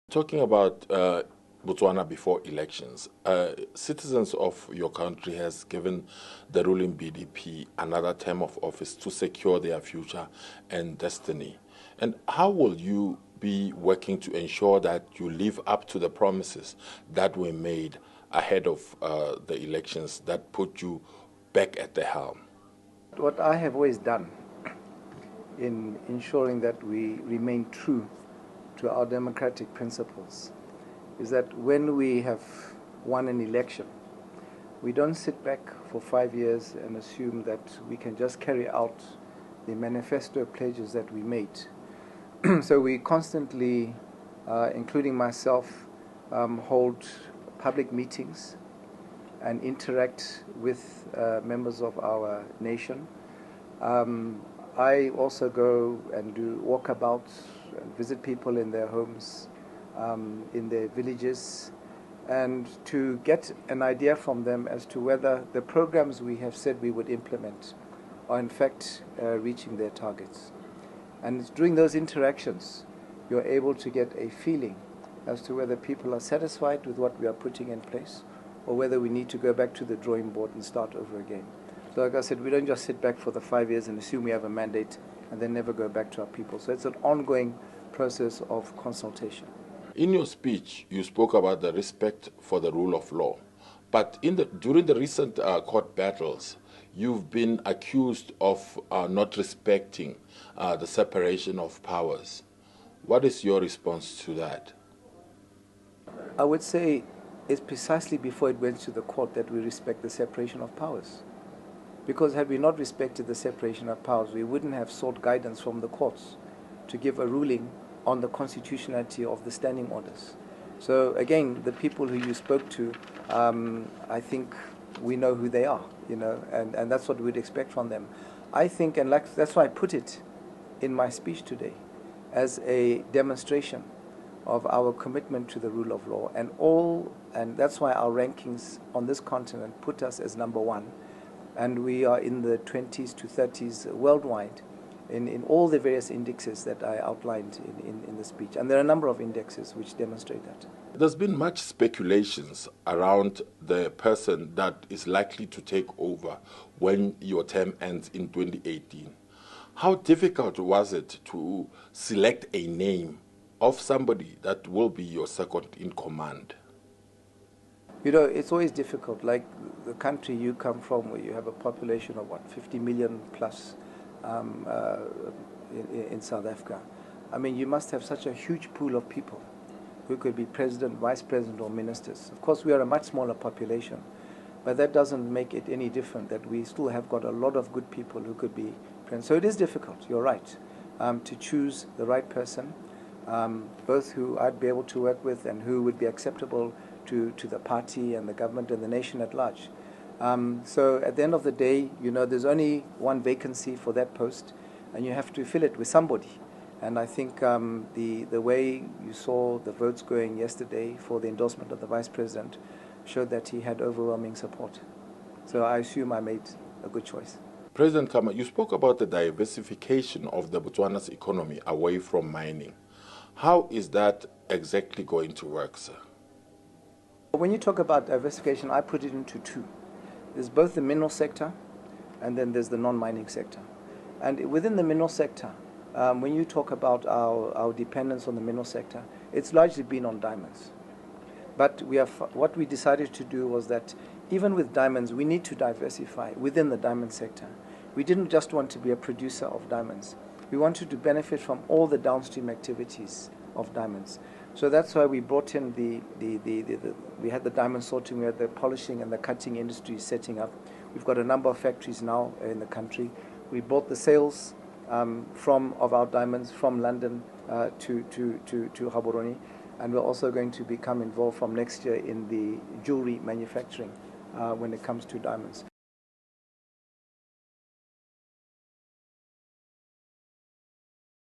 Talking about Botswana before elections, citizens of your country has given the ruling BDP another term of office to secure their future and destiny. And how will you be working to ensure that you live up to the promises that were made ahead of the elections that put you back at the helm? What I have always done in ensuring that we remain true to our democratic principles is that when we have won an election, we don't sit back for 5 years and assume that we can just carry out the manifesto pledges that we made. So we constantly, including myself, hold public meetings and interact with members of our nation. I also go and do walkabouts and visit people in their homes, in their villages, and to get an idea from them as to whether the programs we have said we would implement are in fact reaching their targets. And during those interactions, you're able to get a feeling as to whether people are satisfied with what we are putting in place or whether we need to go back to the drawing board and start over again. So like I said, we don't just sit back for the 5 years and assume we have a mandate and then never go back to our people. So it's an ongoing process of consultation. In your speech, you spoke about the respect for the rule of law. But during the recent court battles, you've been accused of not respecting the separation of powers. What is your response to that? I would say it's precisely before it went to the court that we respect the separation of powers. Because had we not respected the separation of powers, we wouldn't have sought guidance from the courts to give a ruling on the constitutionality of the standing orders. So again, the people who you spoke to, I think we know who they are, and that's what we'd expect from them. I think, and that's why I put it in my speech today, as a demonstration of our commitment to the rule of law, and that's why our rankings on this continent put us as number one. And we are in the 20s to 30s worldwide in all the various indexes that I outlined in the speech. And there are a number of indexes which demonstrate that. There's been much speculations around the person that is likely to take over when your term ends in 2018. How difficult was it to select a name of somebody that will be your second in command? It's always difficult, like the country you come from, where you have a population of 50 million plus in South Africa. I mean, you must have such a huge pool of people who could be president, vice president, or ministers. Of course, we are a much smaller population, but that doesn't make it any different that we still have got a lot of good people who could be president. So it is difficult, you're right, to choose the right person, both who I'd be able to work with and who would be acceptable to the party and the government and the nation at large. So at the end of the day, there's only one vacancy for that post, and you have to fill it with somebody. And I think the way you saw the votes going yesterday for the endorsement of the Vice President showed that he had overwhelming support. So I assume I made a good choice. President Khama, you spoke about the diversification of the Botswana's economy away from mining. How is that exactly going to work, sir? When you talk about diversification, I put it into two. There's both the mineral sector and then there's the non-mining sector. And within the mineral sector, when you talk about our dependence on the mineral sector, it's largely been on diamonds. But what we decided to do was that even with diamonds, we need to diversify within the diamond sector. We didn't just want to be a producer of diamonds. We wanted to benefit from all the downstream activities of diamonds. So that's why we brought in we had the diamond sorting, we had the polishing and the cutting industry setting up. We've got a number of factories now in the country. We brought the sales of our diamonds from London to Gaborone, and we're also going to become involved from next year in the jewelry manufacturing when it comes to diamonds.